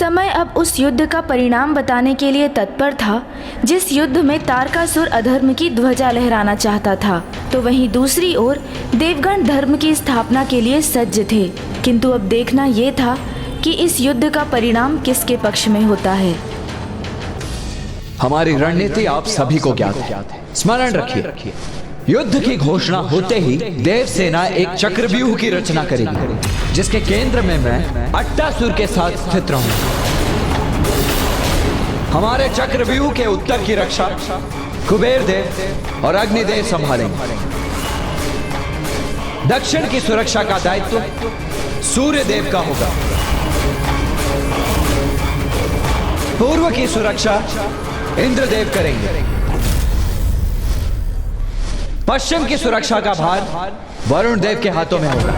समय अब उस युद्ध का परिणाम बताने के लिए तत्पर था जिस युद्ध में तारकासुर अधर्म की ध्वजा लहराना चाहता था, तो वहीं दूसरी ओर देवगण धर्म की स्थापना के लिए सज्ज थे। किंतु अब देखना ये था कि इस युद्ध का परिणाम किसके पक्ष में होता है। हमारी रणनीति आप सभी को ज्ञात है। स्मरण रखिए, युद्ध की घोषणा होते ही देव सेना एक चक्रव्यूह की रचना करेगी, जिसके केंद्र में मैं अट्टासुर के साथ स्थित रहूंगा। हमारे चक्रव्यूह के उत्तर की रक्षा कुबेर देव और अग्निदेव संभालेंगे। दक्षिण की सुरक्षा का दायित्व सूर्य देव का होगा। पूर्व की सुरक्षा इंद्रदेव करेंगे। पश्चिम की सुरक्षा का भार वरुण देव के हाथों में होगा।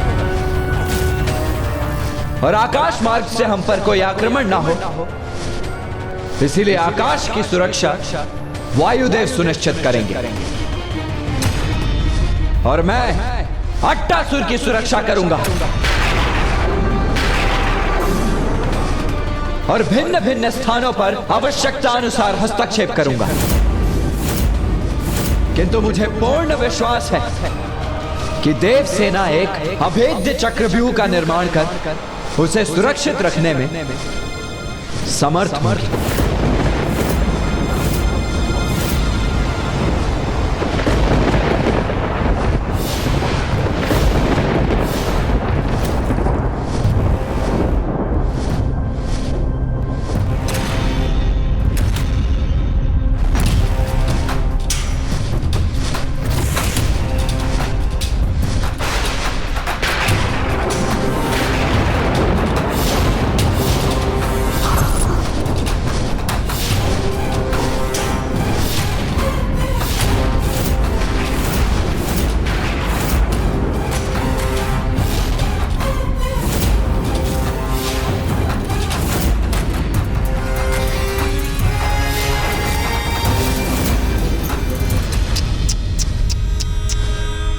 और आकाश मार्ग से हम पर कोई आक्रमण ना हो, इसीलिए आकाश की सुरक्षा वायुदेव सुनिश्चित करेंगे। और मैं अट्टासुर की सुरक्षा करूंगा और भिन्न भिन्न स्थानों पर आवश्यकता अनुसार हस्तक्षेप करूंगा। किंतु मुझे पूर्ण विश्वास है कि देव सेना एक अभेद्य चक्रव्यूह का निर्माण कर उसे सुरक्षित रखने में समर्थ होगी।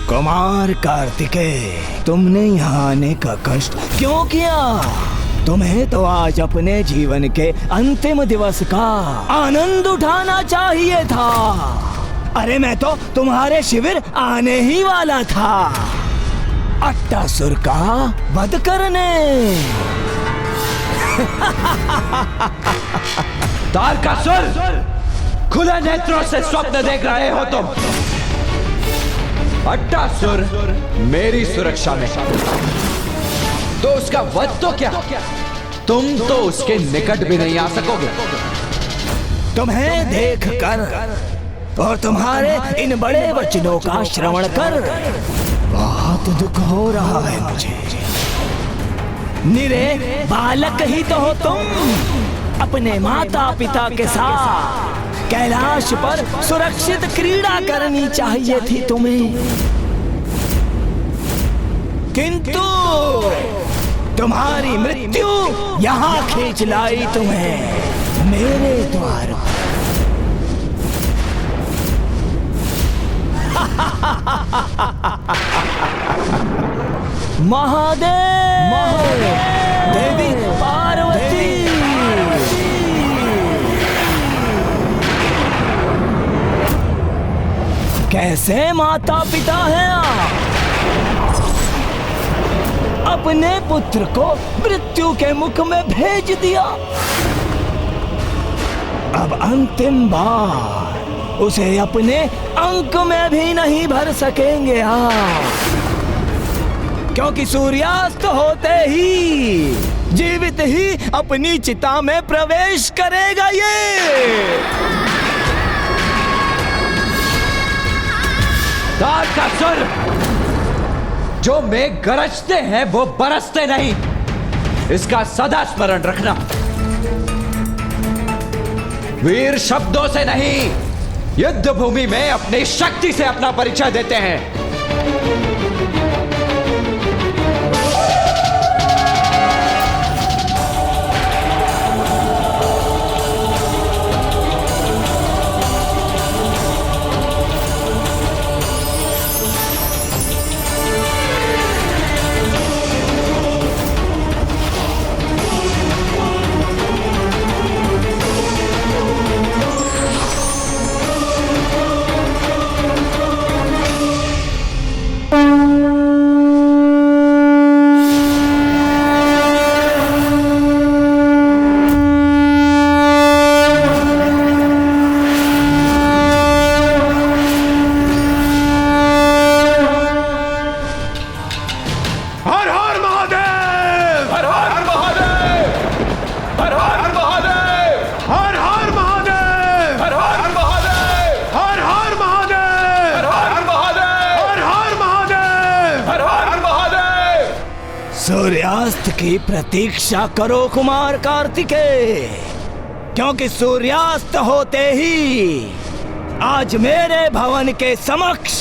कुमार कार्तिकेय, तुमने यहाँ आने का कष्ट क्यों किया? तुम्हें तो आज अपने जीवन के अंतिम दिवस का आनंद उठाना चाहिए था। अरे मैं तो तुम्हारे शिविर आने ही वाला था, अट्टासुर का वध करने। तारकासुर, खुले नेत्रों से स्वप्न देख रहे हो तुम। अट्टासुर मेरी सुरक्षा में, तो उसका वध तो क्या, तुम तो उसके निकट भी नहीं आ सकोगे। तुम्हें देखकर और तुम्हारे इन बड़े वचनों का श्रवण कर बहुत दुख हो रहा है मुझे। निरे बालक ही तो हो तुम। अपने माता पिता के साथ कैलाश पर सुरक्षित क्रीड़ा करनी चाहिए थी तुम्हें, किंतु तुम्हारी मृत्यु यहाँ खींच लाई तुम्हें मेरे द्वार पर। महादेव, देवी पार्वती, कैसे माता पिता हैं आप? अपने पुत्र को मृत्यु के मुख में भेज दिया। अब अंतिम बार उसे अपने अंक में भी नहीं भर सकेंगे आप, क्योंकि सूर्यास्त होते ही जीवित ही अपनी चिता में प्रवेश करेगा ये। तारकासुर, जो मेघ गरजते हैं वो बरसते नहीं, इसका सदा स्मरण रखना। वीर शब्दों से नहीं, युद्ध भूमि में अपनी शक्ति से अपना परिचय देते हैं। सूर्यास्त की प्रतीक्षा करो कुमार कार्तिकेय, क्योंकि सूर्यास्त होते ही आज मेरे भवन के समक्ष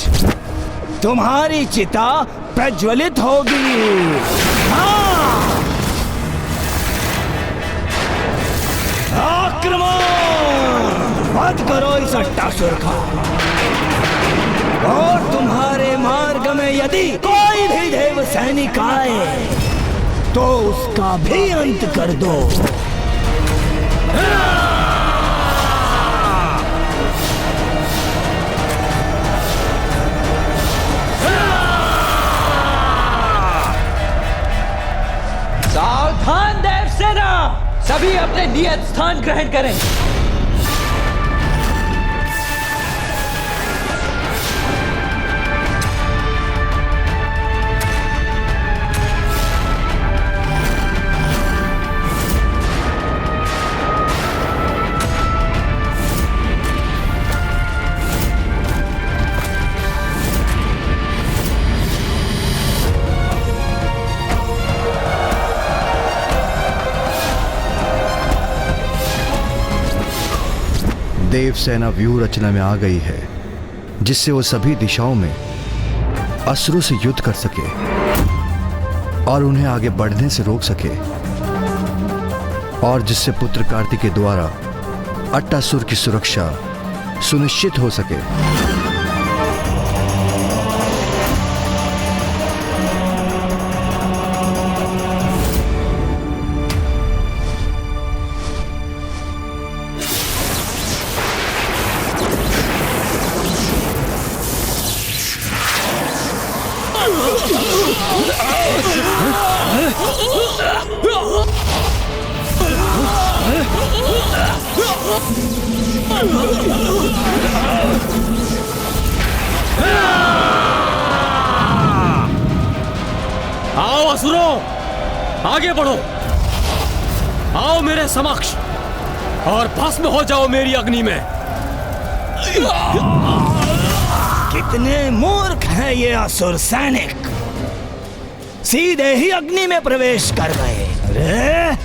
तुम्हारी चिता प्रज्वलित होगी। हाँ! आक्रमण! वध करो इस अट्टासुर का, और तुम्हारे मार्ग में यदि कोई भी देव सैनिक आए तो उसका भी अंत कर दो। सावधान देवसेना, सभी अपने नियत स्थान ग्रहण करें। देवसेना व्यूह रचना में आ गई है, जिससे वो सभी दिशाओं में असुरों से युद्ध कर सके और उन्हें आगे बढ़ने से रोक सके, और जिससे पुत्र कार्तिक के द्वारा अट्टासुर की सुरक्षा सुनिश्चित हो सके। आओ असुरों, आगे बढ़ो, आओ मेरे समक्ष और भस्म हो जाओ मेरी अग्नि में। कितने मूर्ख हैं ये असुर सैनिक, सीधे ही अग्नि में प्रवेश कर गए। अरे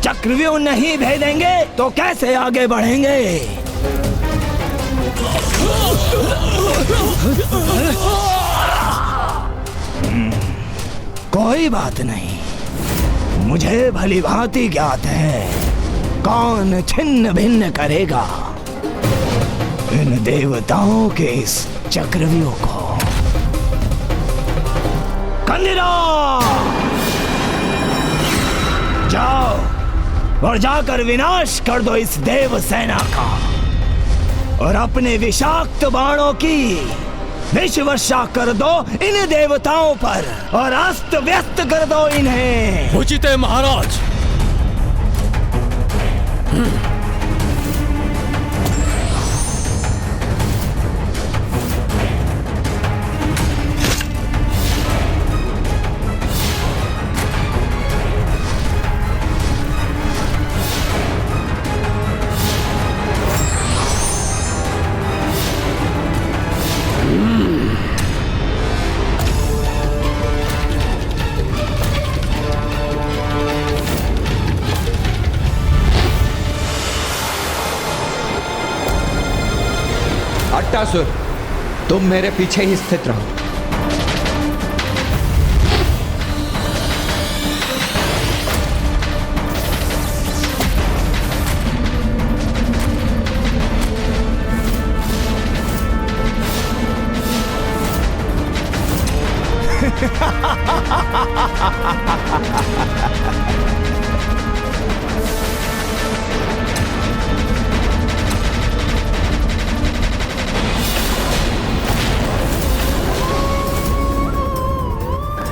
चक्रव्यूह नहीं भेदेंगे तो कैसे आगे बढ़ेंगे? कोई बात नहीं, मुझे भली भांति ज्ञात है कौन छिन्न भिन्न करेगा इन देवताओं के इस चक्रव्यूह को। कंदिरा, जाओ और जाकर विनाश कर दो इस देव सेना का, और अपने विषाक्त बाणों की विष वर्षा कर दो इन देवताओं पर और अस्त व्यस्त कर दो इन्हें। उचित है महाराज। अट्टासुर, तुम मेरे पीछे ही स्थित रहो।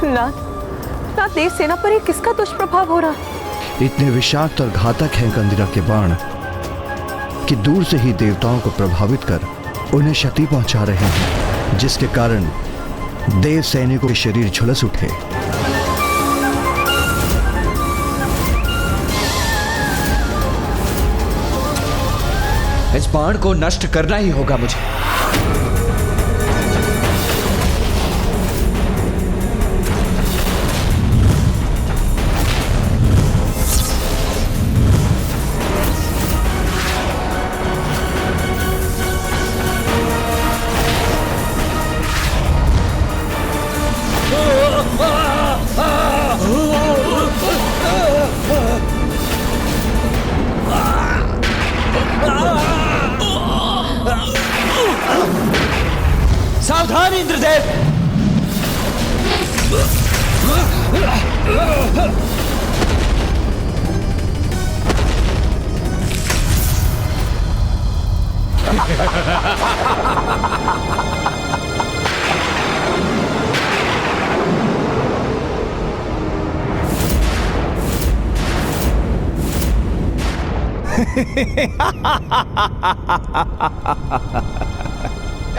नाथ, देव सेना पर ये किसका दुष्प्रभाव हो रहा? इतने विषाक्त और घातक हैं कंदिरा के बाण कि दूर से ही देवताओं को प्रभावित कर उन्हें क्षति पहुंचा रहे हैं, जिसके कारण देव सैनिकों के शरीर झुलस उठे। इस बाण को नष्ट करना ही होगा मुझे।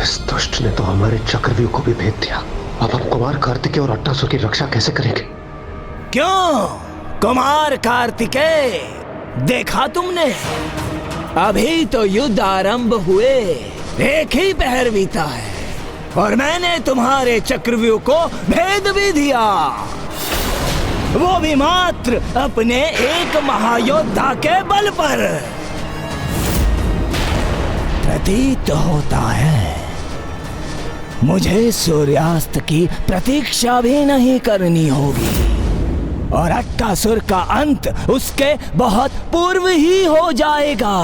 इस दुष्ट ने तो हमारे चक्रव्यूह को भी भेद दिया। अब हम कुमार कार्तिकेय और अट्टासुर की रक्षा कैसे करेंगे? क्यों कुमार कार्तिकेय, देखा तुमने? अभी तो युद्ध आरंभ हुए, एक ही पहर बीता है और मैंने तुम्हारे चक्रव्यूह को भेद भी दिया, वो भी मात्र अपने एक महायोद्धा के बल पर। प्रतीत होता है मुझे सूर्यास्त की प्रतीक्षा भी नहीं करनी होगी और अट्टासुर का अंत उसके बहुत पूर्व ही हो जाएगा।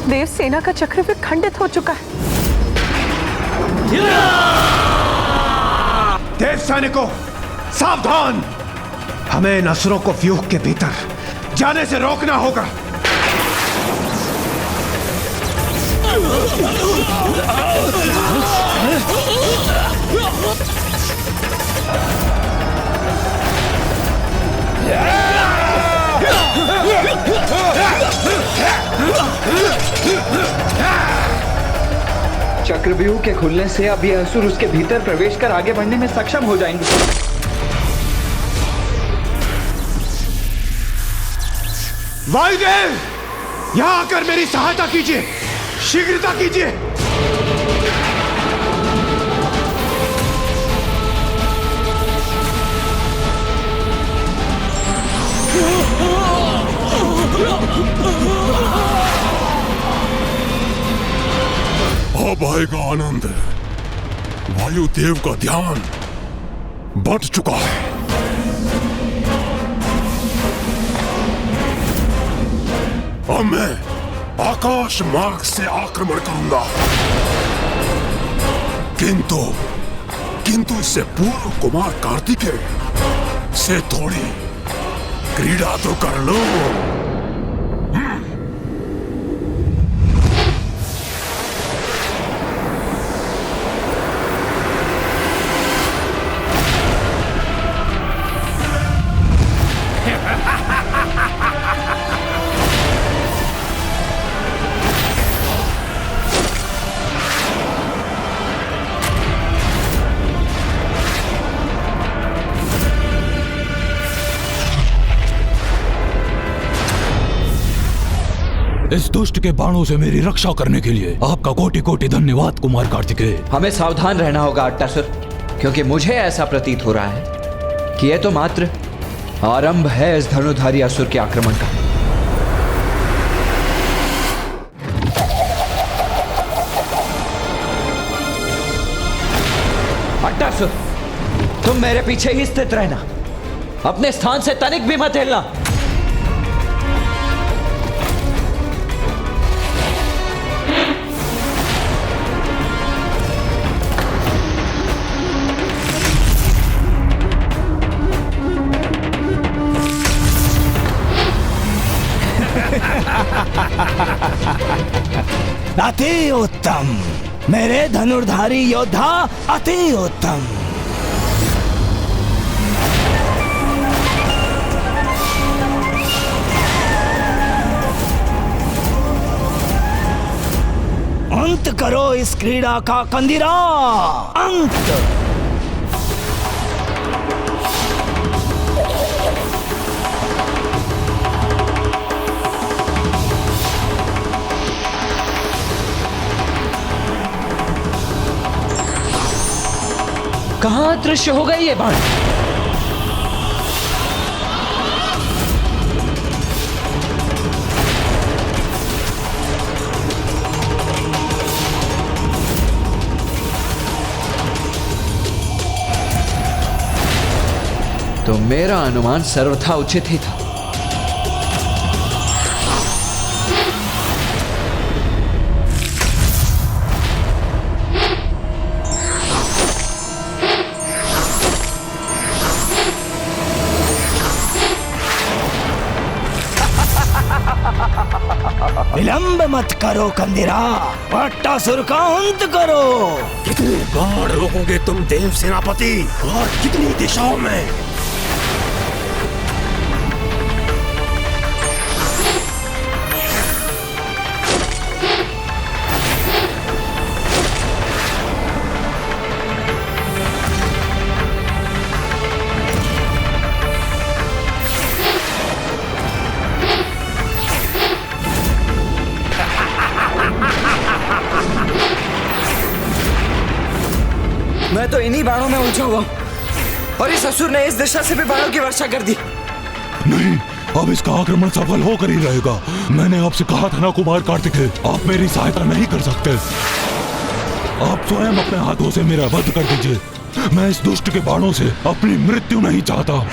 देव सेना का चक्रव्यूह खंडित हो चुका है। देव सैनिकों, सावधान! हमें इन असुरों को व्यूह के भीतर जाने से रोकना होगा। चक्रव्यूह के खुलने से अब ये असुर उसके भीतर प्रवेश कर आगे बढ़ने में सक्षम हो जाएंगे। वायुदेव, यहां आकर मेरी सहायता कीजिए, शीघ्रता कीजिए। अब आएगा आनंद। वायुदेव का ध्यान बढ़ चुका है। अब मैं आकाश मार्ग से आक्रमण करूंगा, किंतु इससे पूर्व कुमार कार्तिकेय से थोड़ी क्रीड़ा तो कर लो। इस दुष्ट के बाणों से मेरी रक्षा करने के लिए आपका कोटि कोटि धन्यवाद कुमार कार्तिकेय। हमें सावधान रहना होगा अट्टासुर, क्योंकि मुझे ऐसा प्रतीत हो रहा है कि यह तो मात्र आरंभ है इस धनुधारी असुर के आक्रमण का। अट्टासुर, तुम मेरे पीछे ही स्थित रहना, अपने स्थान से तनिक भी मत हिलना। अति उत्तम मेरे धनुर्धारी योद्धा, अति उत्तम। अंत करो इस क्रीड़ा का कंदिरा, अंत। कहां अदृश्य हो गई ये बाण? तो मेरा अनुमान सर्वथा उचित ही था। विलंब मत करो कंदिरा, अट्टासुर का अंत करो। कितने बाण रोकोगे तुम देव सेनापति, और कितनी दिशाओं में? मैं तो इन्हीं बाणों में उलझा हुआ हूँ और इस असुर ने इस दिशा से भी बाणों की वर्षा कर दी। नहीं, अब इसका आक्रमण सफल होकर ही रहेगा। मैंने आपसे कहा था ना कुमार कार्तिकेय, आप मेरी सहायता नहीं कर सकते। आप स्वयं अपने हाथों से मेरा वध कर दीजिए। मैं इस दुष्ट के बाणों से अपनी मृत्यु नहीं चाहता।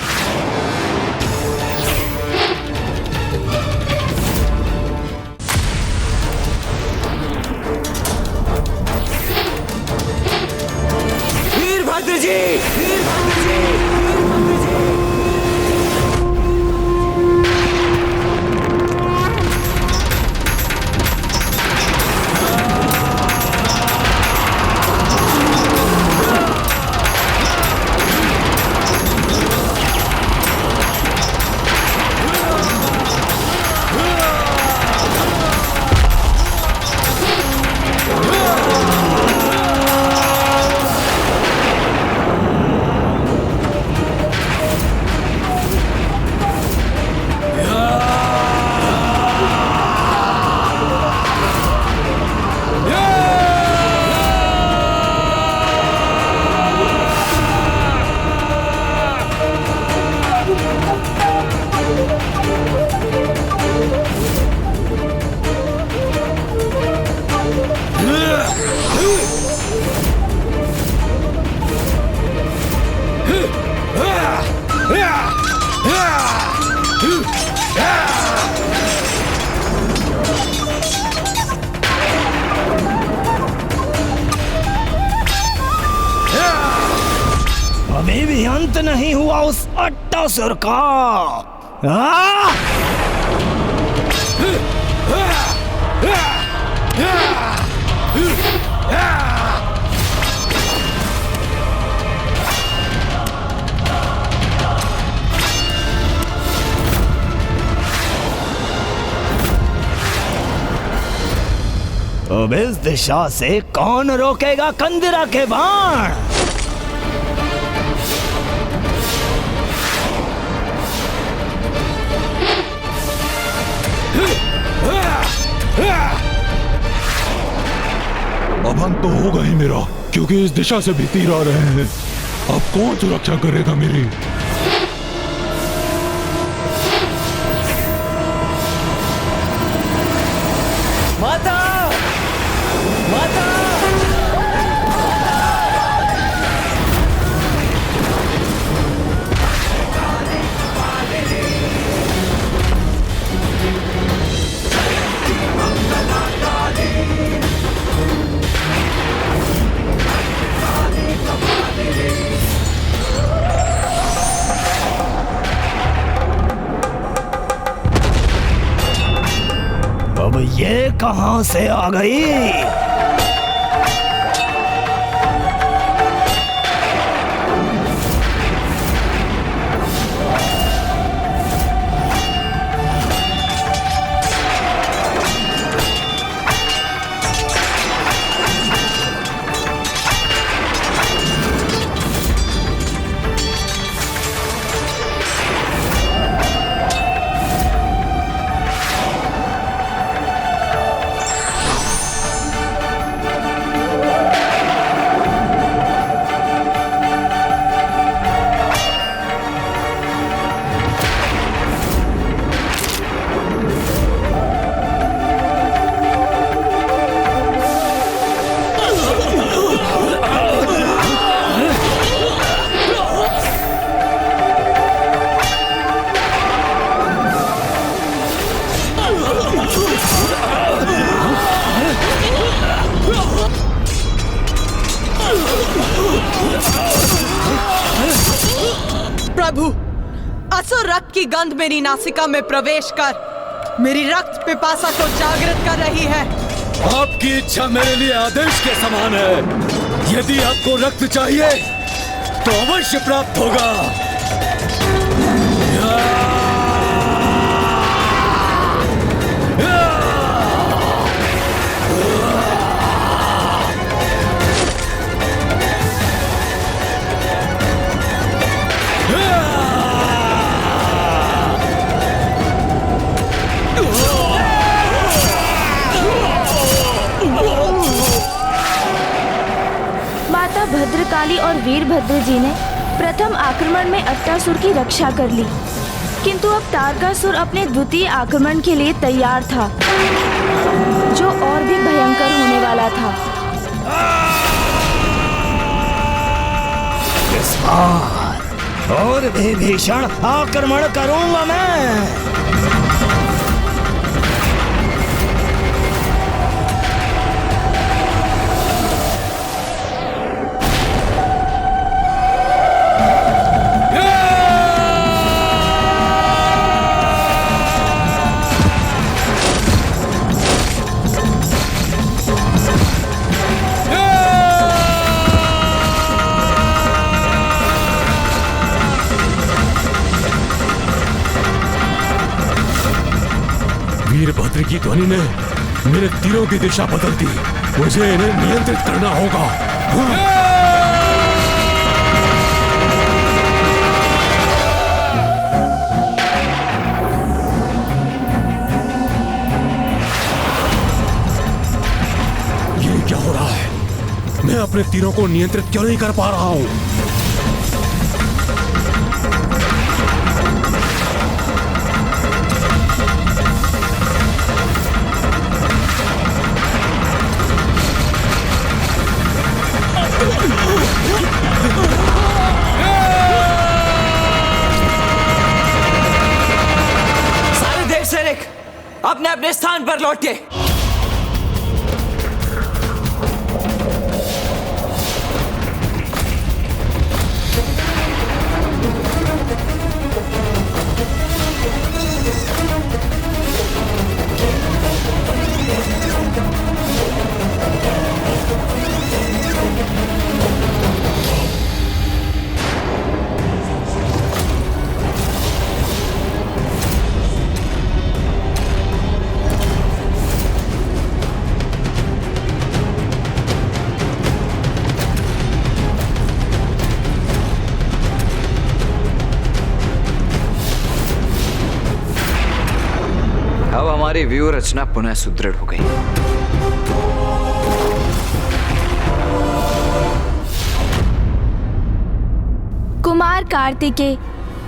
वीरभद्र जी, वीरभद्र जी, वीरभद्र जी। अभी भी अंत नहीं हुआ उस अट्टासुर का। अब इस दिशा से कौन रोकेगा कंदिरा के बाण? अब अंत तो होगा ही मेरा, क्योंकि इस दिशा से भी तीर आ रहे हैं। अब कौन सुरक्षा करेगा मेरी? माता, माता। अब ये कहां से आ गई? प्रभु, असुर रक्त की गंध मेरी नासिका में प्रवेश कर मेरी रक्त पिपासा को जागृत कर रही है। आपकी इच्छा मेरे लिए आदेश के समान है। यदि आपको रक्त चाहिए तो अवश्य प्राप्त होगा। माता भद्रकाली और वीरभद्र जी ने प्रथम आक्रमण में अट्टासुर की रक्षा कर ली, किंतु अब तारकासुर अपने द्वितीय आक्रमण के लिए तैयार था, जो और भी भयंकर होने वाला था। इस बार और भी भीषण आक्रमण करूंगा मैं। वीरभद्र की ध्वनि ने मेरे तीरों की दिशा बदल दी। मुझे इन्हें नियंत्रित करना होगा। ये क्या हो रहा है? मैं अपने तीरों को नियंत्रित क्यों नहीं कर पा रहा हूं? सारे देव सैनिक अपने अपने स्थान पर लौटे। अब हमारी व्यूह रचना पुनः सुदृढ़ हो गई। कुमार कार्तिकेय,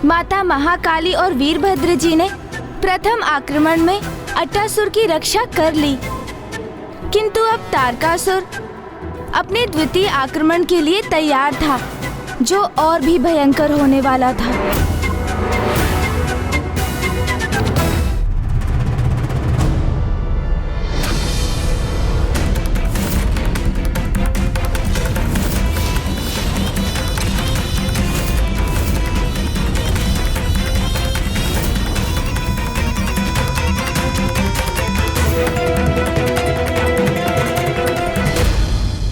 माता महाकाली और वीरभद्र जी ने प्रथम आक्रमण में अट्टासुर की रक्षा कर ली, किंतु अब तारकासुर अपने द्वितीय आक्रमण के लिए तैयार था, जो और भी भयंकर होने वाला था।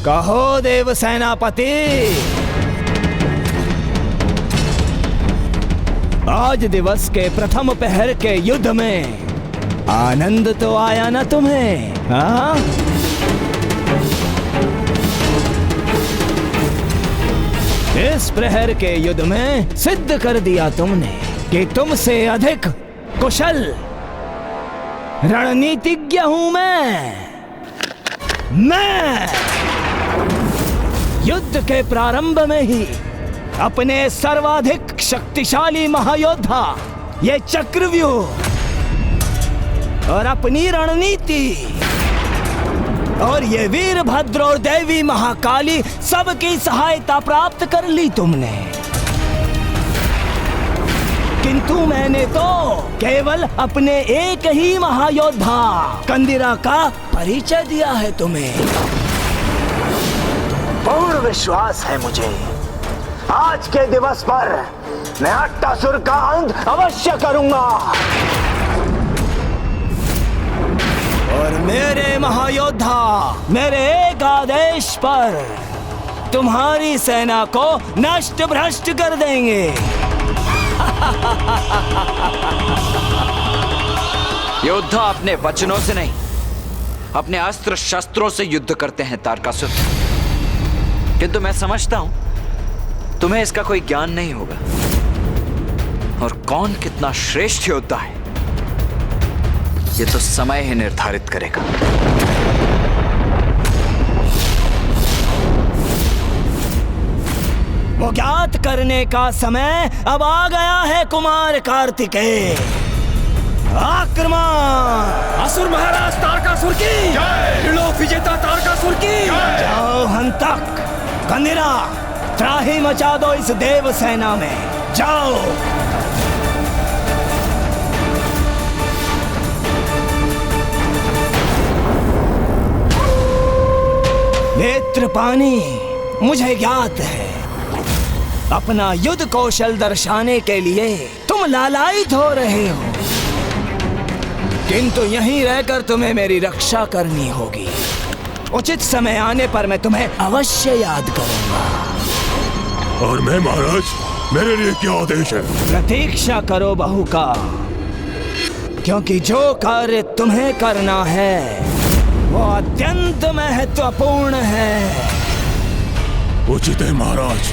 कहो देव सेनापति, आज दिवस के प्रथम पहर के युद्ध में आनंद तो आया ना तुम्हें? हाँ? इस प्रहर के युद्ध में सिद्ध कर दिया तुमने कि तुमसे अधिक कुशल रणनीतिज्ञ हूं मैं। युद्ध के प्रारंभ में ही अपने सर्वाधिक शक्तिशाली महायोद्धा, ये चक्रव्यूह और अपनी रणनीति और ये वीरभद्र और देवी महाकाली सबकी सहायता प्राप्त कर ली तुमने, किंतु मैंने तो केवल अपने एक ही महायोद्धा कंदिरा का परिचय दिया है तुम्हें। पूर्ण विश्वास है मुझे, आज के दिवस पर मैं अट्टासुर का अंत अवश्य करूंगा। और मेरे महायोद्धा मेरे एक आदेश पर तुम्हारी सेना को नष्ट भ्रष्ट कर देंगे। योद्धा अपने वचनों से नहीं, अपने अस्त्र शस्त्रों से युद्ध करते हैं तारकासुर। किंतु मैं समझता हूं तुम्हें इसका कोई ज्ञान नहीं होगा। और कौन कितना श्रेष्ठ योद्धा है ये तो समय ही निर्धारित करेगा। वो ज्ञात करने का समय अब आ गया है कुमार कार्तिकेय। आक्रमण! असुर महाराज तारकासुर की त्रिलोक विजेता तारकासुर की जाओ हंतक, कंदिरा, त्राही मचा दो इस देव सेना में। जाओ। नेत्रपानी, मुझे ज्ञात है अपना युद्ध कौशल दर्शाने के लिए तुम लालायित हो रहे हो, किंतु यहीं रहकर तुम्हें मेरी रक्षा करनी होगी। उचित समय आने पर मैं तुम्हें अवश्य याद करूंगा। और मैं महाराज, मेरे लिए क्या आदेश है? प्रतीक्षा करो बहू का, क्योंकि जो कार्य तुम्हें करना है वो अत्यंत महत्वपूर्ण है। उचित है महाराज।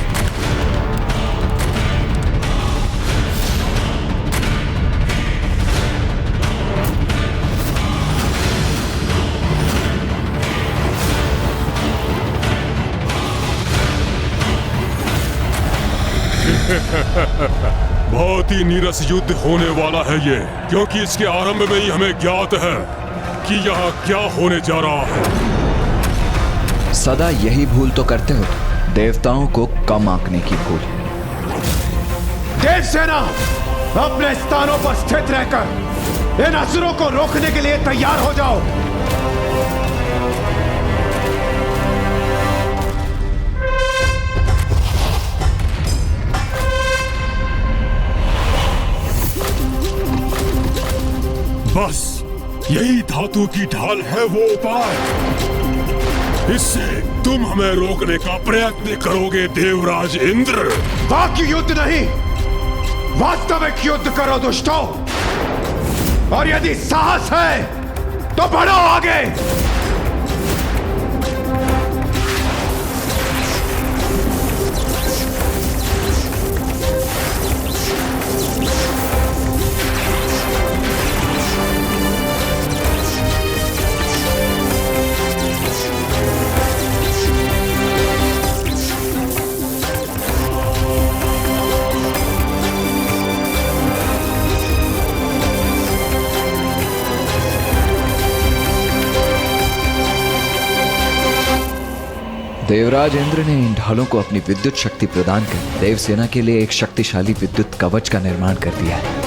बहुत ही नीरस युद्ध होने वाला है ये, क्योंकि इसके आरंभ में ही हमें ज्ञात है कि यहाँ क्या होने जा रहा है। सदा यही भूल तो करते हो, देवताओं को कम आंकने की भूल। देवसेना अपने स्थानों पर स्थित रहकर इन असुरों को रोकने के लिए तैयार हो जाओ। बस यही धातु की ढाल है वो उपाय। इससे तुम हमें रोकने का प्रयत्न करोगे देवराज इंद्र। बाकी युद्ध नहीं, वास्तविक युद्ध करो दुष्टों। और यदि साहस है तो बढ़ो आगे। देवराज इंद्र ने इन ढालों को अपनी विद्युत शक्ति प्रदान कर देवसेना के लिए एक शक्तिशाली विद्युत कवच का निर्माण कर दिया है।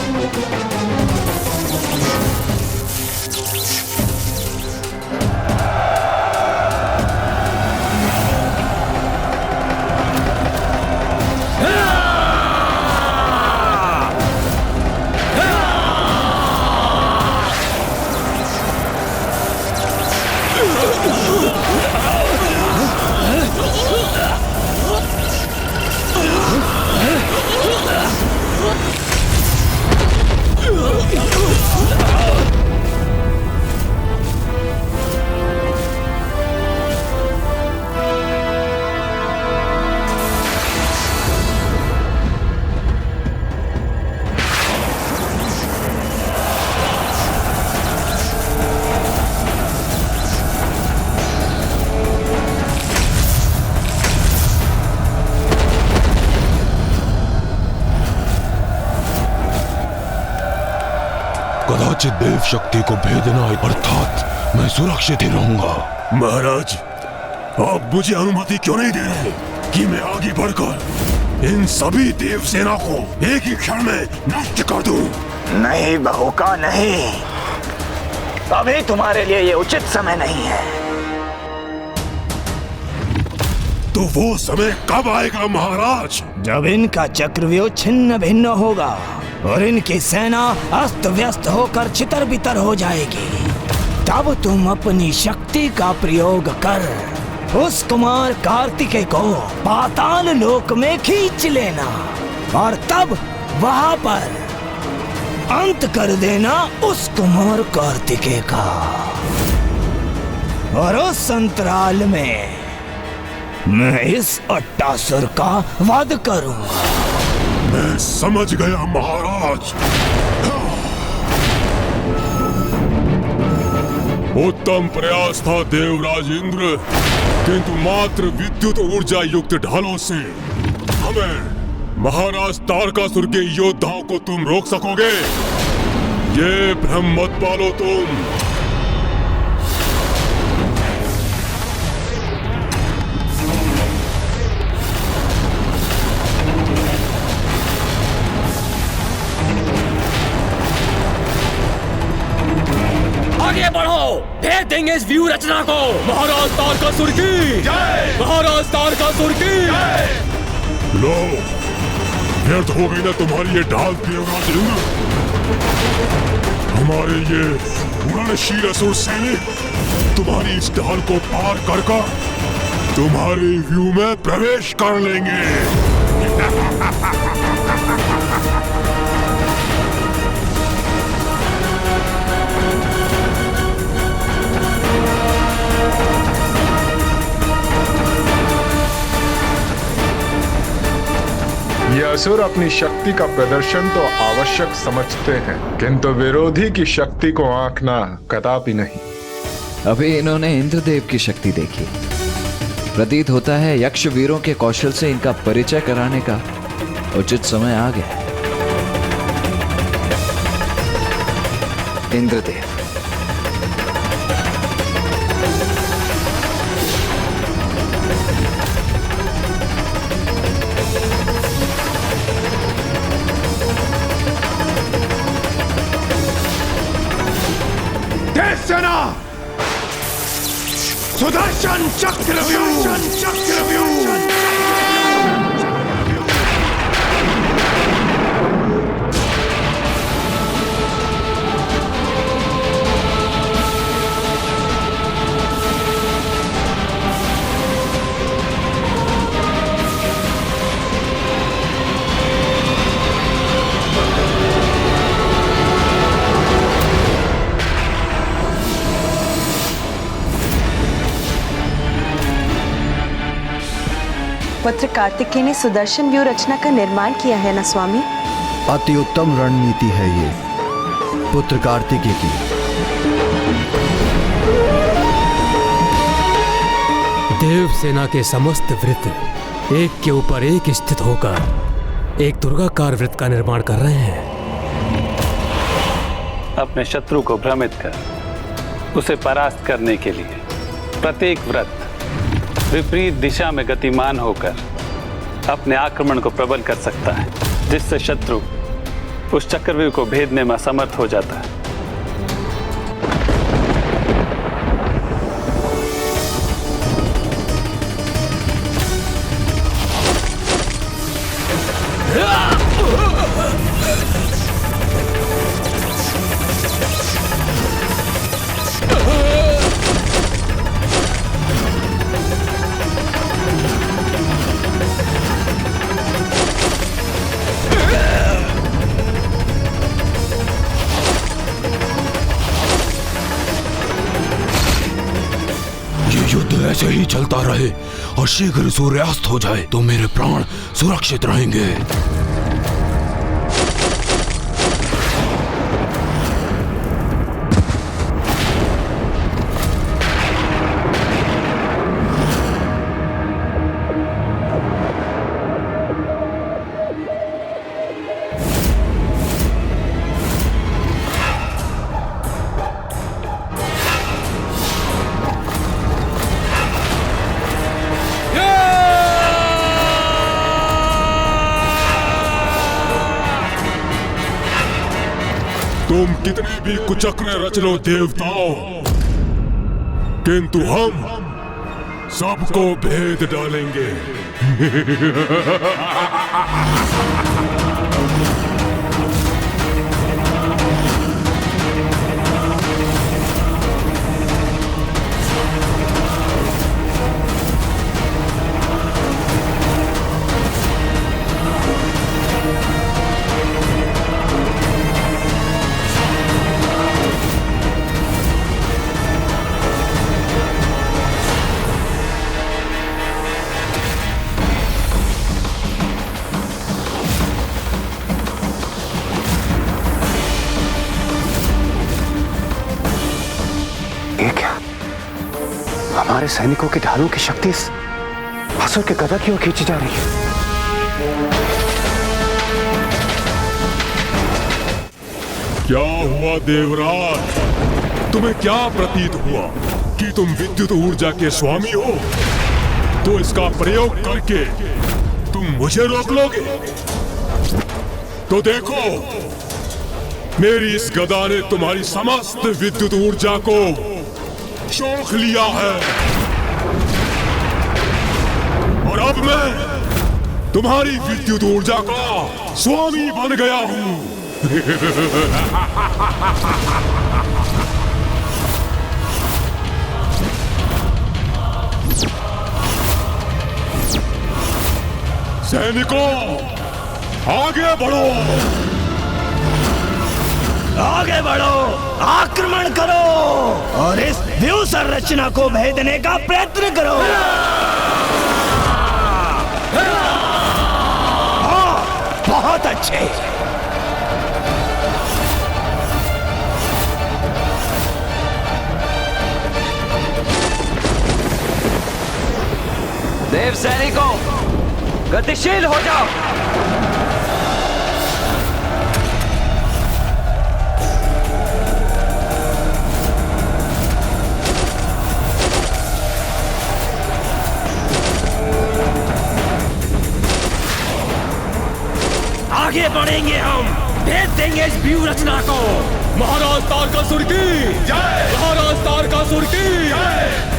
कदाचित देव शक्ति को भेदना अर्थात मैं सुरक्षित ही रहूंगा। महाराज, आप मुझे अनुमति क्यों नहीं दे रहे कि मैं आगे बढ़कर इन सभी देव सेना को एक ही क्षण में नष्ट कर दूं? नहीं बहू का, नहीं। अभी तुम्हारे लिए ये उचित समय नहीं है। तो वो समय कब आएगा महाराज? जब इनका चक्रव्यूह छिन्न भिन्न होगा और इनकी सेना अस्त व्यस्त होकर छितर बितर हो जाएगी। तब तुम अपनी शक्ति का प्रयोग कर उस कुमार कार्तिकेय को पाताल लोक में खींच लेना और तब वहां पर अंत कर देना उस कुमार कार्तिकेय का। और उस अंतराल में मैं इस अट्टासुर का वध करूंगा। मैं समझ गया महाराज। उत्तम प्रयास था देवराज इंद्र, किंतु मात्र विद्युत ऊर्जा युक्त ढालों से हमें महाराज तारकासुर के योद्धाओं को तुम रोक सकोगे? ये भ्रम मत पालो तुम। आगे बढ़ो, भेज देंगे इस व्यू रचना को। महाराज तारकासुर की जय! महाराज तारकासुर की जय! लो, व्यर्थ हो गई ना तुम्हारी ये ढाल देवराज इंद्र। हमारे ये उड़नशील असुर सैनिक तुम्हारी इस ढाल को पार कर तुम्हारे व्यू में प्रवेश कर लेंगे। ये असुर अपनी शक्ति का प्रदर्शन तो आवश्यक समझते हैं, किंतु विरोधी की शक्ति को आंकना कदापि नहीं। अभी इन्होंने इंद्रदेव की शक्ति देखी। प्रतीत होता है यक्ष वीरों के कौशल से इनका परिचय कराने का उचित समय आ गया। इंद्रदेव, सेना सुदर्शन चक्रव्यूह। पुत्र कार्तिकेय ने सुदर्शन व्यू रचना का निर्माण किया है ना स्वामी? अति उत्तम रणनीति है ये पुत्र कार्तिकेय की। देव सेना के समस्त वृत्त एक के ऊपर एक स्थित होकर एक दुर्गाकार वृत्त का निर्माण कर रहे हैं। अपने शत्रु को भ्रमित कर उसे परास्त करने के लिए प्रत्येक वृत्त विपरीत दिशा में गतिमान होकर अपने आक्रमण को प्रबल कर सकता है, जिससे शत्रु उस चक्रव्यूह को भेदने में असमर्थ हो जाता है। ऐसे ही चलता रहे और शीघ्र सूर्यास्त हो जाए तो मेरे प्राण सुरक्षित रहेंगे। तुम कितने भी कुचक्र रच लो देवताओं, किंतु हम सबको भेद डालेंगे। हमारे सैनिकों की ढालों की शक्ति इस असुर के गदा की ओर खींची जा रही है। क्या हुआ देवराज? तुम्हें क्या प्रतीत हुआ कि तुम विद्युत ऊर्जा के स्वामी हो? तो इसका प्रयोग करके तुम मुझे रोक लोगे? तो देखो, मेरी इस गदा ने तुम्हारी समस्त विद्युत ऊर्जा को सोख लिया है और अब मैं तुम्हारी विद्युत ऊर्जा का स्वामी बन गया हूं। सैनिकों, आगे बढ़ो, आगे बढ़ो, आक्रमण करो और इस व्यूह संरचना को भेदने का प्रयत्न करो। हाँ, बहुत अच्छे। देव सैनिकों, गतिशील हो जाओ। आगे बढ़ेंगे हम, भेज देंगे इस व्यूह रचना को। महाराज तारकासुर की जय! महाराज तारकासुर की जय!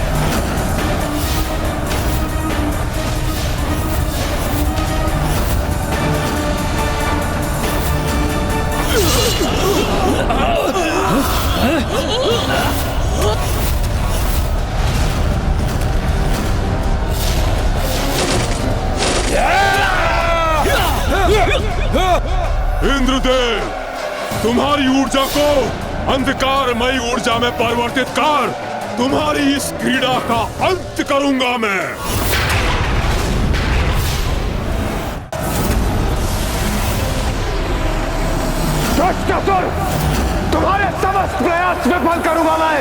इंद्रदेव, तुम्हारी ऊर्जा को अंधकारमयी ऊर्जा में परिवर्तित कर तुम्हारी इस क्रीड़ा का अंत करूंगा मैं। दुष्ट असुर, तुम्हारे समस्त प्रयास विफल करूंगा मैं।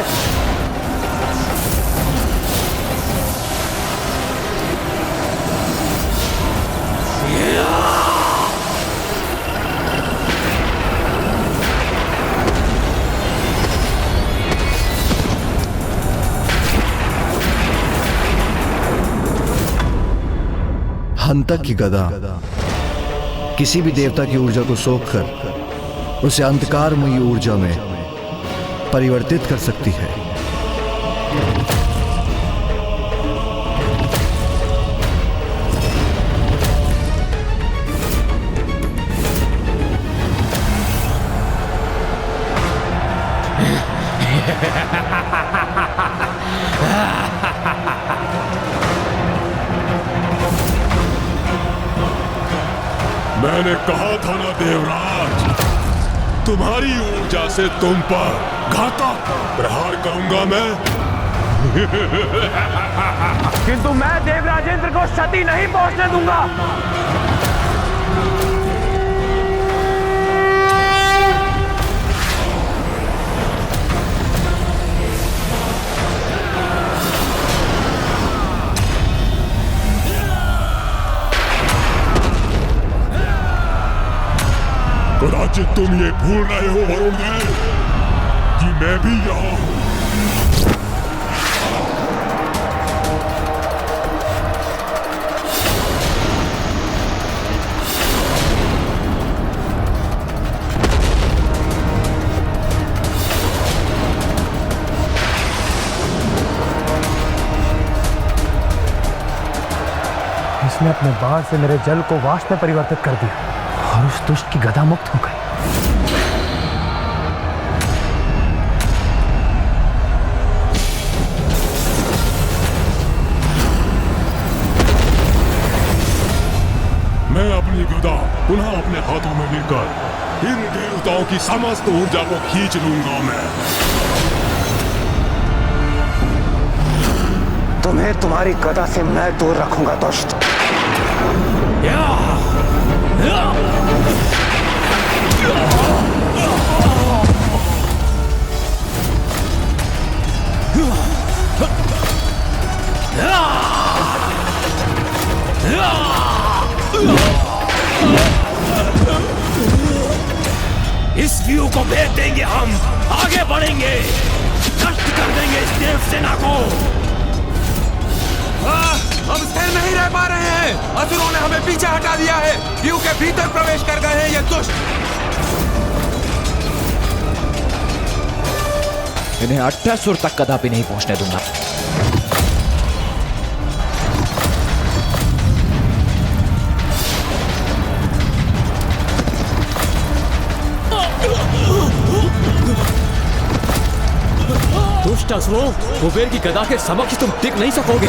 हंतक की गदा किसी भी देवता की ऊर्जा को सोखकर उसे अंधकारमयी ऊर्जा में परिवर्तित कर सकती है। मैंने कहा था ना देवराज, तुम्हारी ऊर्जा से तुम पर घातक प्रहार करूंगा मैं। किंतु मैं देवराजेंद्र को क्षति नहीं पहुंचने दूंगा। कदाचित तुम ये भूल रहे हो वरुण देव कि मैं भी यहाँ हूं। इसने अपने बाण से मेरे जल को वाष्प में परिवर्तित कर दिया और उस दुष्ट की गदा मुक्त हो गई। मैं अपनी गदा पुनः अपने हाथों में लेकर इन देवताओं की समस्त ऊर्जा को खींच लूंगा मैं। तुम्हें तुम्हारी गदा से मैं दूर रखूंगा दुष्ट। इस व्यू को भेद देंगे हम। आगे बढ़ेंगे, नष्ट कर देंगे इस देव सेना को। हम स्थिर नहीं रह पा रहे हैं। असुरों ने हमें पीछे हटा दिया है। व्यू के भीतर प्रवेश कर गए हैं ये दुष्ट। इन्हें अट्टासुर तक कदापि नहीं पहुंचने दूंगा। दुष्ट असुरों, कुबेर की गदा के समक्ष तुम टिक नहीं सकोगे।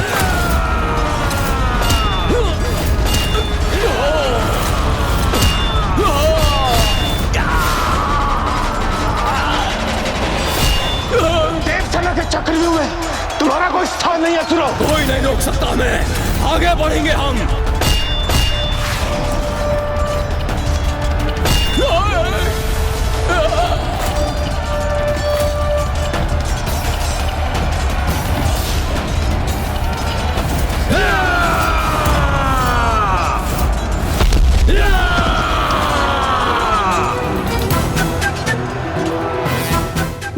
देवसेना के चक्रव्यूह में तुम्हारा कोई स्थान नहीं है असुरों। कोई नहीं रोक सकता हमें। आगे बढ़ेंगे हम।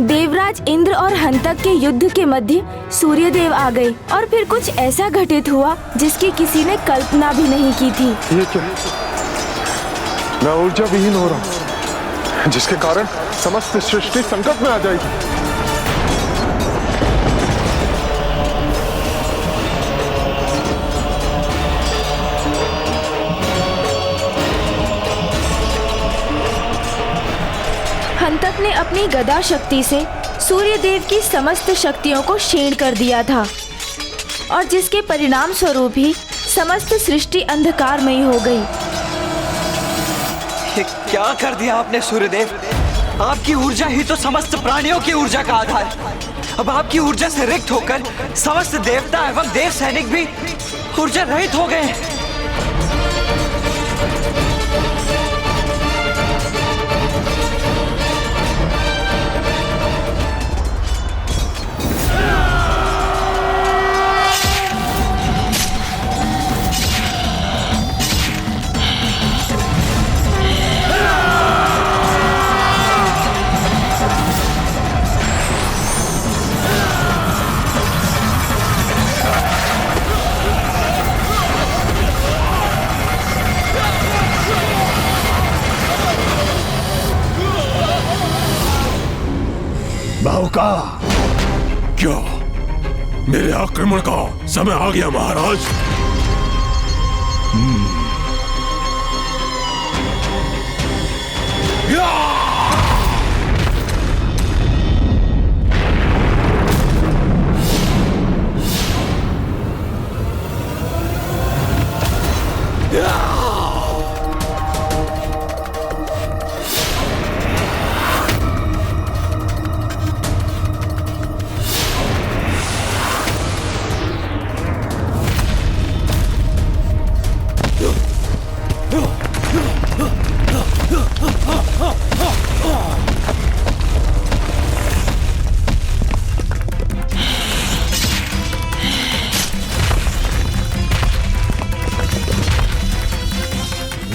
देवराज इंद्र और हंतक के युद्ध के मध्य सूर्यदेव आ गए और फिर कुछ ऐसा घटित हुआ जिसकी किसी ने कल्पना भी नहीं की थी। ये क्या? मैं ऊर्जा विहीन हो रहा हूँ, जिसके कारण समस्त सृष्टि संकट में आ जाएगी। हंतक ने अपनी गदा शक्ति से सूर्यदेव की समस्त शक्तियों को क्षीण कर दिया था और जिसके परिणाम स्वरूप ही समस्त सृष्टि अंधकारमयी हो गई। ये क्या कर दिया आपने सूर्यदेव? आपकी ऊर्जा ही तो समस्त प्राणियों की ऊर्जा का आधार है। अब आपकी ऊर्जा से रिक्त होकर समस्त देवता एवं देव सैनिक भी ऊर्जा रहित हो गए। बाहुका, क्या मेरे आक्रमण का समय आ गया महाराज?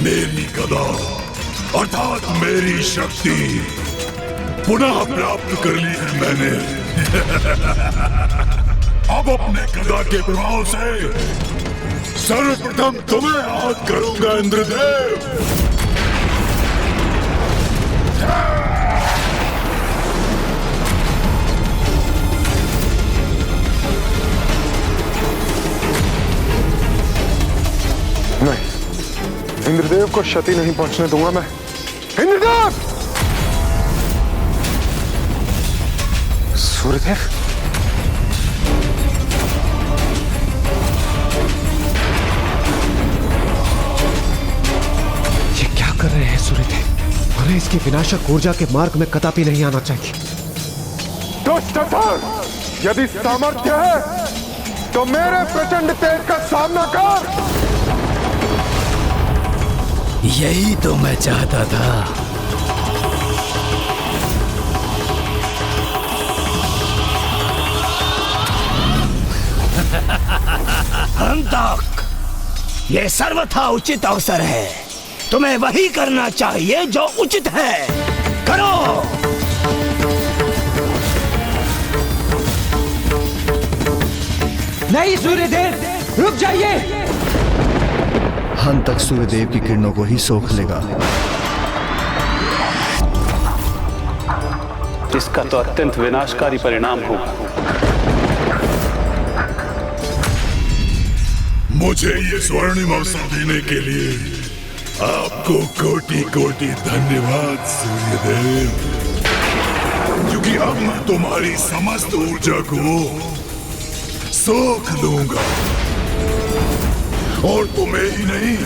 मेरी गदा अर्थात मेरी शक्ति पुनः प्राप्त कर ली है मैंने। अब अपने गदा के प्रभाव से सर्वप्रथम तुम्हें आहत करूंगा इंद्रदेव। नहीं, इंद्रदेव को क्षति नहीं पहुंचने दूंगा मैं। इंद्रदेव! सूर्यदेव! ये क्या कर रहे हैं सूर्यदेव? हमें इसकी विनाशक ऊर्जा के मार्ग में कदापि नहीं आना चाहिए। दुष्ट असुर, यदि सामर्थ्य है तो मेरे प्रचंड तेज का सामना कर। यही तो मैं चाहता था। हंतक, ये सर्वथा उचित अवसर है। तुम्हें वही करना चाहिए जो उचित है। करो। नहीं सूर्यदेव, रुक जाइए। हंतक सूर्यदेव की किरणों को ही सोख लेगा। इसका तो अत्यंत विनाशकारी परिणाम होगा। मुझे ये स्वर्णिम अवसर देने के लिए आपको कोटि कोटि धन्यवाद सूर्यदेव, क्योंकि अब मैं तुम्हारी समस्त ऊर्जा को सोख लूंगा और तुम्हें ही नहीं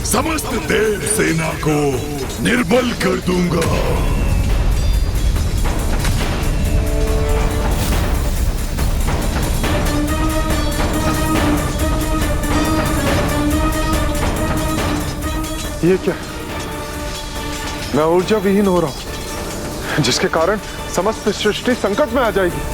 समस्त देव सेना को निर्बल कर दूंगा। ये क्या? मैं ऊर्जा विहीन हो रहा हूं, जिसके कारण समस्त सृष्टि संकट में आ जाएगी।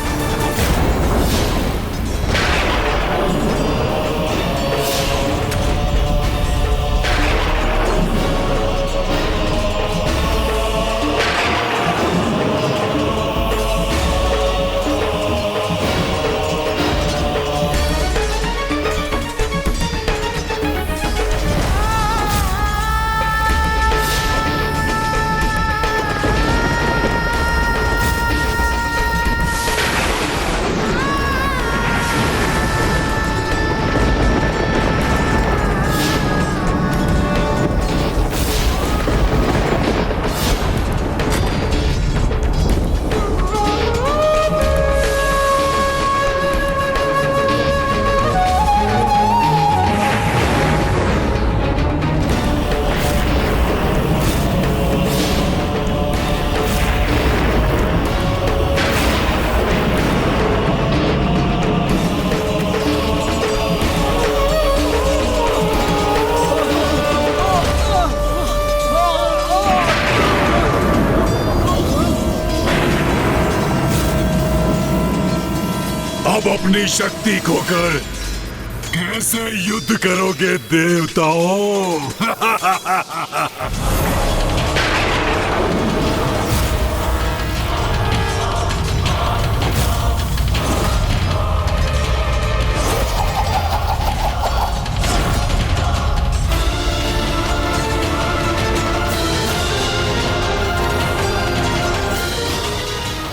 अब अपनी शक्ति खोकर कैसे युद्ध करोगे देवताओं?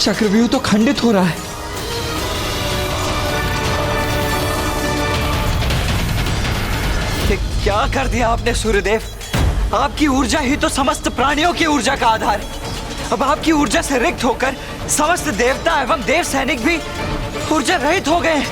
चक्रव्यूह तो खंडित हो रहा है। क्या कर दिया आपने सूर्यदेव? आपकी ऊर्जा ही तो समस्त प्राणियों की ऊर्जा का आधार है। अब आपकी ऊर्जा से रिक्त होकर समस्त देवता एवं देव सैनिक भी ऊर्जा रहित हो गए।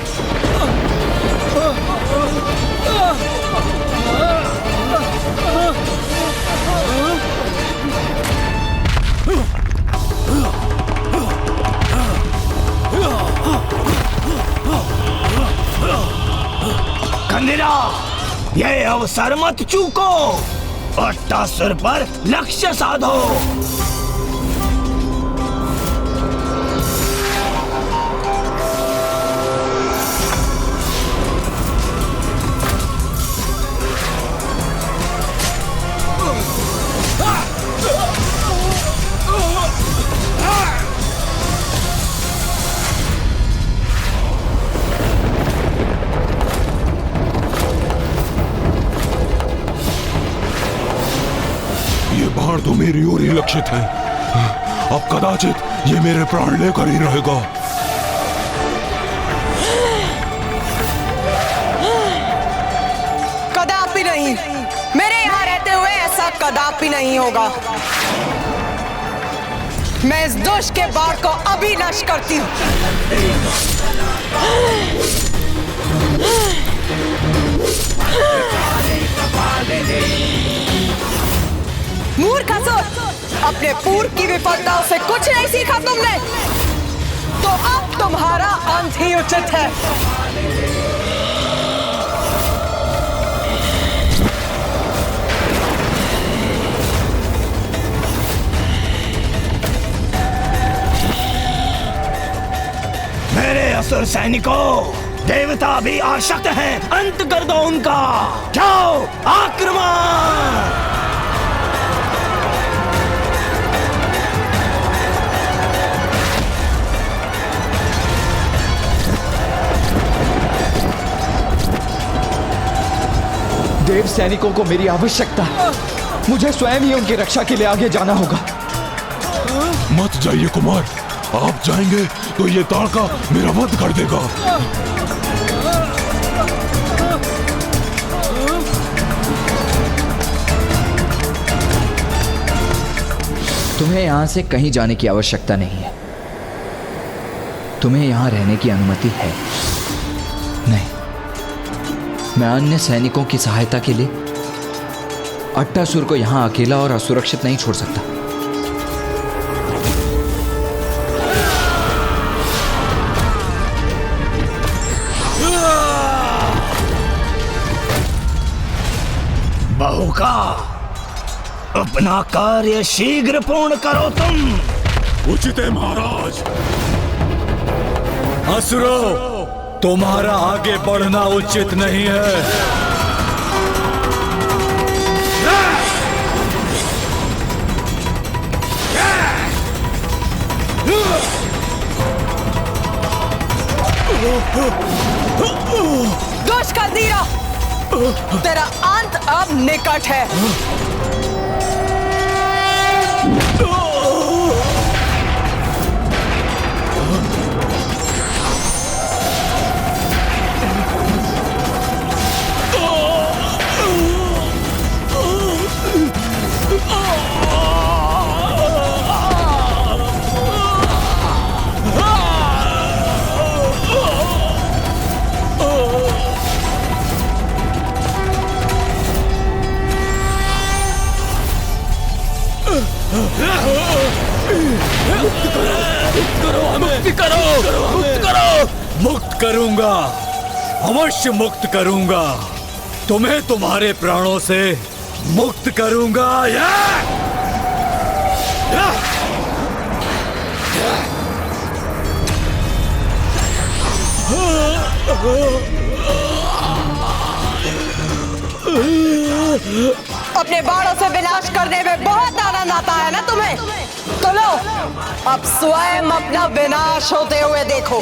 कंदिरा, ये अवसर मत चूको। अट्टासुर पर लक्ष्य साधो। बाण तो मेरी ओर ही लक्षित है। अब कदाचित ये मेरे प्राण लेकर ही रहेगा। कदापि नहीं, मेरे यहाँ रहते हुए ऐसा कदापि नहीं होगा। मैं इस दुष्ट के बाण को अभी नष्ट करती हूँ। मूर्ख असुर, अपने पूर्व की विफलताओं से कुछ नहीं सीखा तुमने, तो अब तुम्हारा अंत ही उचित है। मेरे असुर सैनिकों, देवता भी आशक्त हैं। अंत कर दो उनका। जाओ, आक्रमण! देव सैनिकों को मेरी आवश्यकता है। मुझे स्वयं ही उनकी रक्षा के लिए आगे जाना होगा। मत जाइए कुमार, आप जाएंगे तो ये ताड़का मेरा वध कर देगा। तुम्हें यहां से कहीं जाने की आवश्यकता नहीं है। तुम्हें यहां रहने की अनुमति है। नहीं, मैं अन्य सैनिकों की सहायता के लिए अट्टासुर को यहां अकेला और असुरक्षित नहीं छोड़ सकता। बहुका, अपना कार्य शीघ्र पूर्ण करो तुम। उचित है महाराज। असुरो, तुम्हारा आगे बढ़ना उचित नहीं है। दुष्ट कंदीरा, तेरा अंत अब निकट है। मुक्त करूंगा, अवश्य मुक्त करूंगा। तुम्हें तुम्हारे प्राणों से मुक्त करूंगा। अपने बाणों से विनाश करने में बहुत आनंद आता है ना तुम्हें? तो लो, अब स्वयं अपना विनाश होते हुए देखो।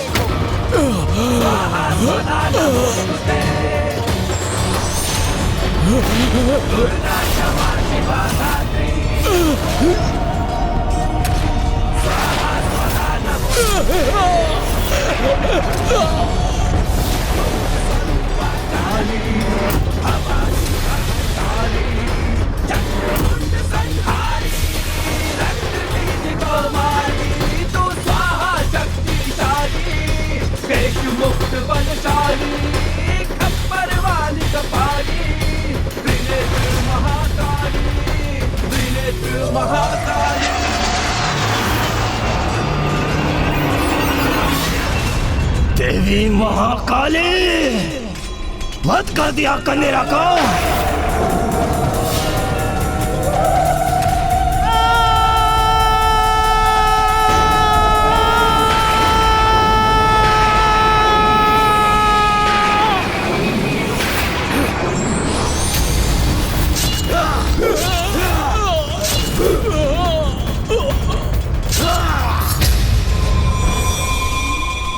देवी महाकाली, वध कर दिया कंदीरा को।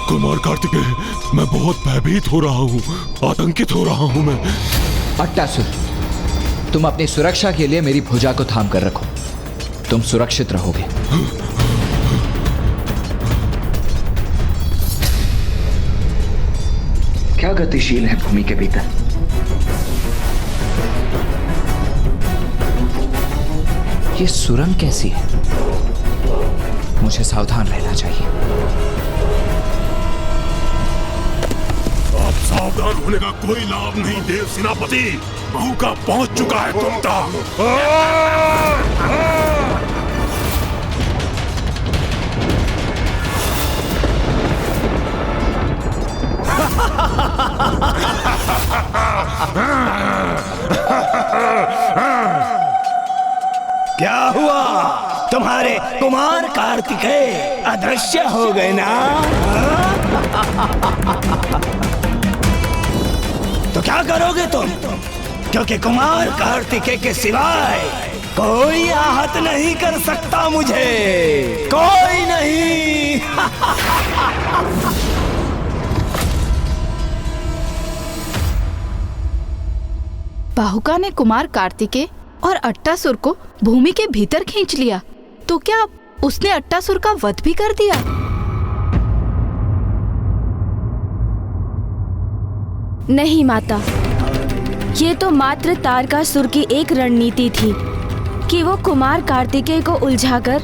कुमार कार्तिकेय, मैं बहुत भयभीत हो रहा हूँ, आतंकित हो रहा हूँ मैं। अट्टासुर, तुम अपनी सुरक्षा के लिए मेरी भुजा को थाम कर रखो। तुम सुरक्षित रहोगे। क्या गतिशील है भूमि के भीतर? ये सुरंग कैसी है? मुझे सावधान रहना चाहिए। सावधान होने का कोई लाभ नहीं देव सेनापति। बहू का पहुंच चुका है तुम तक। क्या हुआ? तुम्हारे कुमार कार्तिकेय अदृश्य हो गए ना? तो क्या करोगे तुम? क्योंकि कुमार कार्तिकेय के सिवाय कोई आहत नहीं कर सकता मुझे, कोई नहीं। बाहुका ने कुमार कार्तिकेय और अट्टासुर को भूमि के भीतर खींच लिया, तो क्या उसने अट्टासुर का वध भी कर दिया? नहीं माता, ये तो मात्र तारकासुर की एक रणनीति थी कि वो कुमार कार्तिकेय को उलझाकर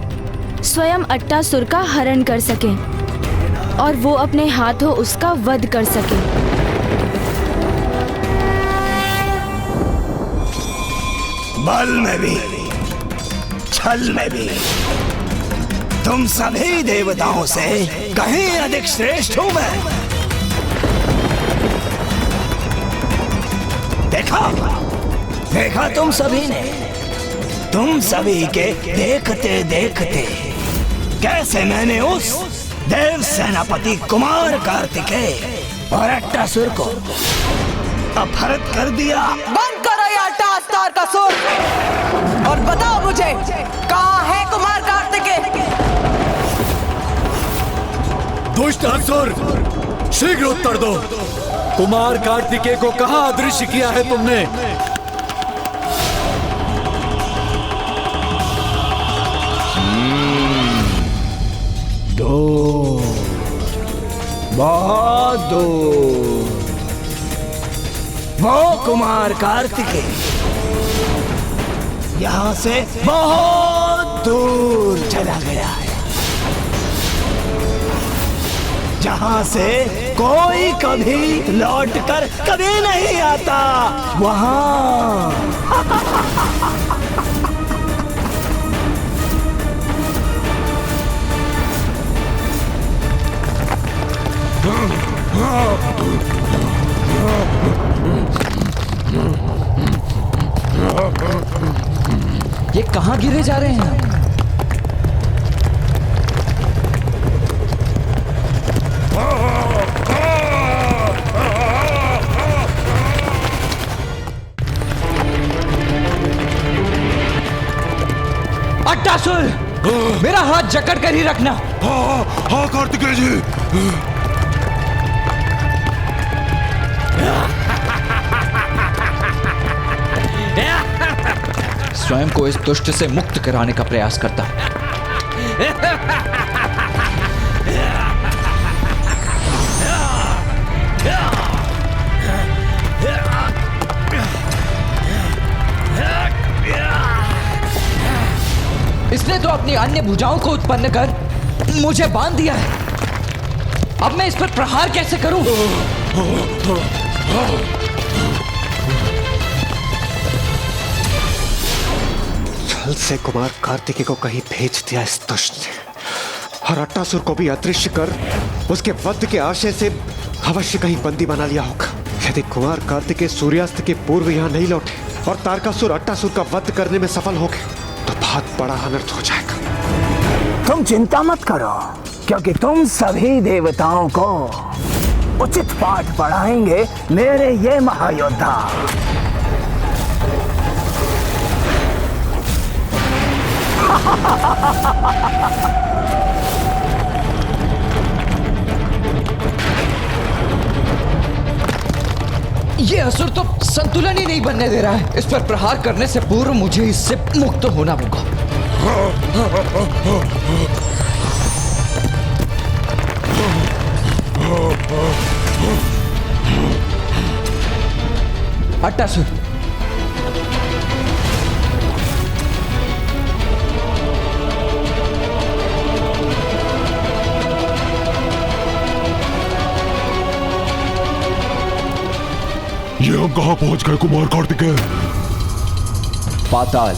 स्वयं अट्टासुर का हरण कर सके और वो अपने हाथों उसका वध कर सके। बल में भी, छल में भी तुम सभी देवताओं से कहीं अधिक श्रेष्ठ हूं मैं। देखा तुम सभी ने, तुम सभी के देखते देखते कैसे मैंने उस देव सेनापति कुमार कार्तिकेय और अट्टासुर को अपहृत कर दिया। बंद करो ये अट्टास तारकासुर और बताओ मुझे कहाँ है कुमार कार्तिकेय? दुष्ट असुर, शीघ्र उत्तर दो। कुमार कार्तिकेय को कहाँ अदृश्य किया है तुमने? दूर, बहुत दूर वो कुमार कार्तिकेय यहाँ से बहुत दूर चला गया है, जहाँ से कोई कभी लौटकर कभी नहीं आता। वहाँ ये कहाँ गिरे जा रहे हैं? अट्टासुर, मेरा हाथ जकड़ कर ही रखना। हाँ कार्तिकेय जी। स्वयं को इस दुष्ट से मुक्त कराने का प्रयास करता है। इसने तो अपनी अन्य भुजाओं को उत्पन्न कर मुझे बांध दिया है। अब मैं इस पर प्रहार कैसे करूं? छल से कुमार कार्तिकेय को कहीं भेज दिया इस दुष्ट ने, और अट्टासुर को भी अदृश्य कर उसके वध के आशय से अवश्य कहीं बंदी बना लिया होगा। यदि कुमार कार्तिकेय सूर्यास्त के पूर्व यहाँ नहीं लौटे और तारकासुर अट्टासुर का वध करने में सफल हो गए तो बहुत बड़ा अनर्थ हो जाएगा। तुम चिंता मत करो, क्योंकि तुम सभी देवताओं को उचित पाठ पढ़ाएंगे मेरे ये महायोद्धा। ये असुर तो संतुलन ही नहीं बनने दे रहा है। इस पर प्रहार करने से पूर्व मुझे इससे मुक्त होना होगा। अट्टासुर, ये हम कहाँ पहुंच गए कुमार कार्तिकेय? पाताल।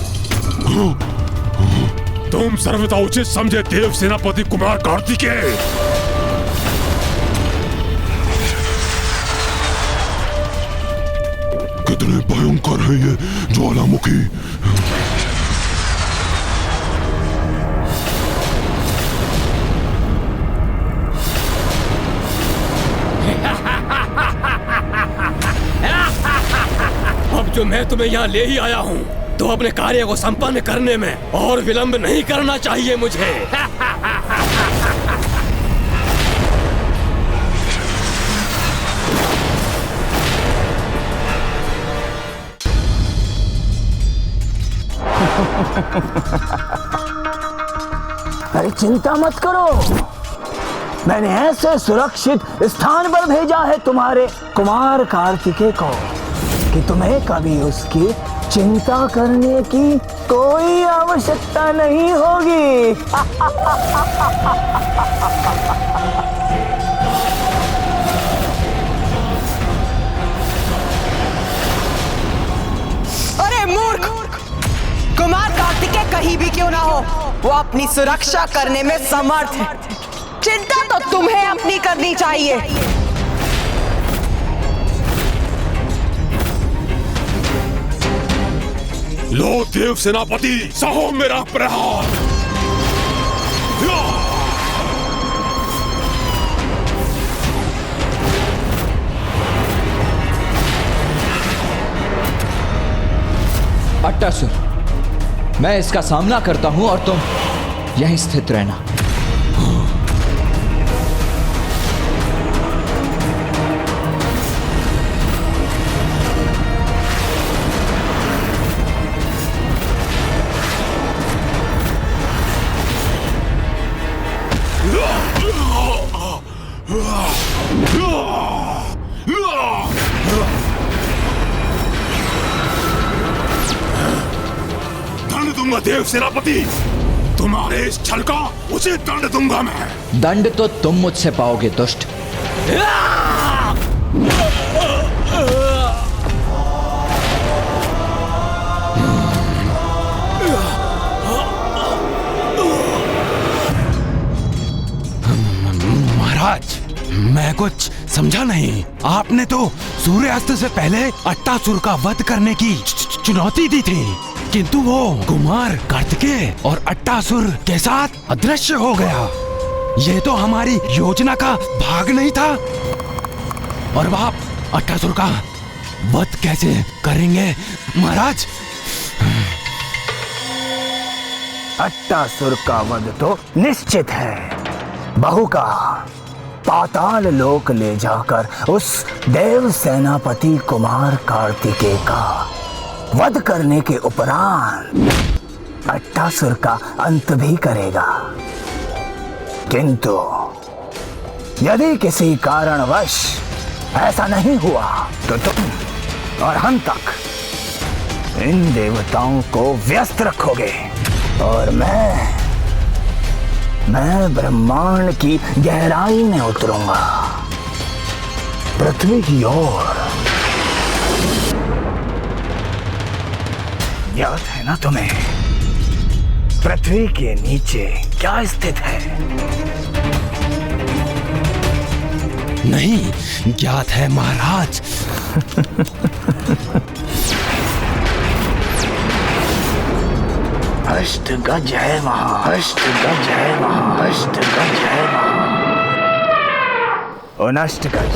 तुम सर्वथा उचित समझे देव सेनापति कुमार कार्तिकेय। कितने भयंकर है ये ज्वालामुखी। अब जो मैं तुम्हें यहाँ ले ही आया हूँ, तो अपने कार्य को संपन्न करने में और विलंब नहीं करना चाहिए मुझे। अरे चिंता मत करो, मैंने ऐसे सुरक्षित स्थान पर भेजा है तुम्हारे कुमार कार्तिकेय को कि तुम्हें कभी उसकी चिंता करने की कोई आवश्यकता नहीं होगी। अरे मूर्ख! कुमार कार्तिकेय कहीं भी क्यों ना हो, वो अपनी सुरक्षा करने में समर्थ है। चिंता तो तुम्हें अपनी करनी चाहिए। लो देव सेनापति, सहो मेरा प्रहार। अट्टासुर, मैं इसका सामना करता हूं और तुम यहीं स्थित रहना। दंड दूंगा देव सेनापति, तुम्हारे इस छल का उचित दंड दूंगा मैं। दंड तो तुम मुझसे पाओगे दुष्ट। महाराज, मैं कुछ समझा नहीं। आपने तो सूर्यास्त से पहले अट्टासुर का वध करने की चुनौती दी थी, किंतु वो कुमार कार्तिकेय और अट्टासुर के साथ अदृश्य हो गया। ये तो हमारी योजना का भाग नहीं था। और आप अट्टासुर का वध कैसे करेंगे महाराज? अट्टासुर का वध तो निश्चित है। बहू का पाताल लोक ले जाकर उस देव सेनापति कुमार कार्तिकेय का वध करने के उपरांत अट्टासुर का अंत भी करेगा। किंतु यदि किसी कारणवश ऐसा नहीं हुआ तो तुम और हम तक इन देवताओं को व्यस्त रखोगे और मैं ब्रह्मांड की गहराई में उतरूंगा, पृथ्वी की ओर। याद है ना तुम्हें, पृथ्वी के नीचे क्या स्थित है? नहीं ज्ञात है महाराज। अष्ट गज है वहां, अष्ट गज है वहां, अष्ट गज है वहां। उन अष्ट गज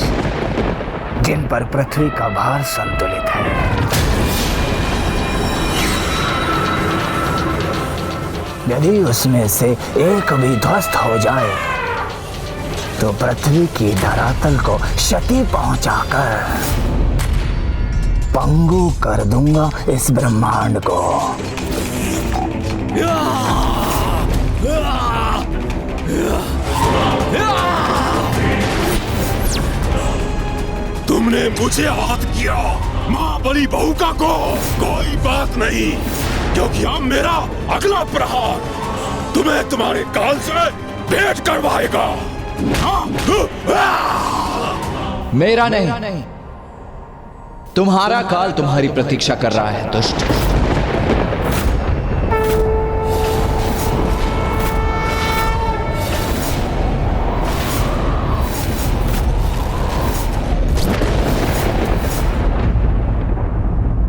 जिन पर पृथ्वी का भार संतुलित है। यदि उसमें से एक भी ध्वस्त हो जाए तो पृथ्वी की धरातल को क्षति पहुंचाकर पंगु कर दूंगा इस ब्रह्मांड को। तुमने मुझे आहत किया, महाबली बहुका को कोई बात नहीं, क्योंकि अब मेरा अगला प्रहार तुम्हें तुम्हारे काल से भेंट करवाएगा। मेरा नहीं, तुम्हारा काल तुम्हारी प्रतीक्षा कर रहा है दुष्ट।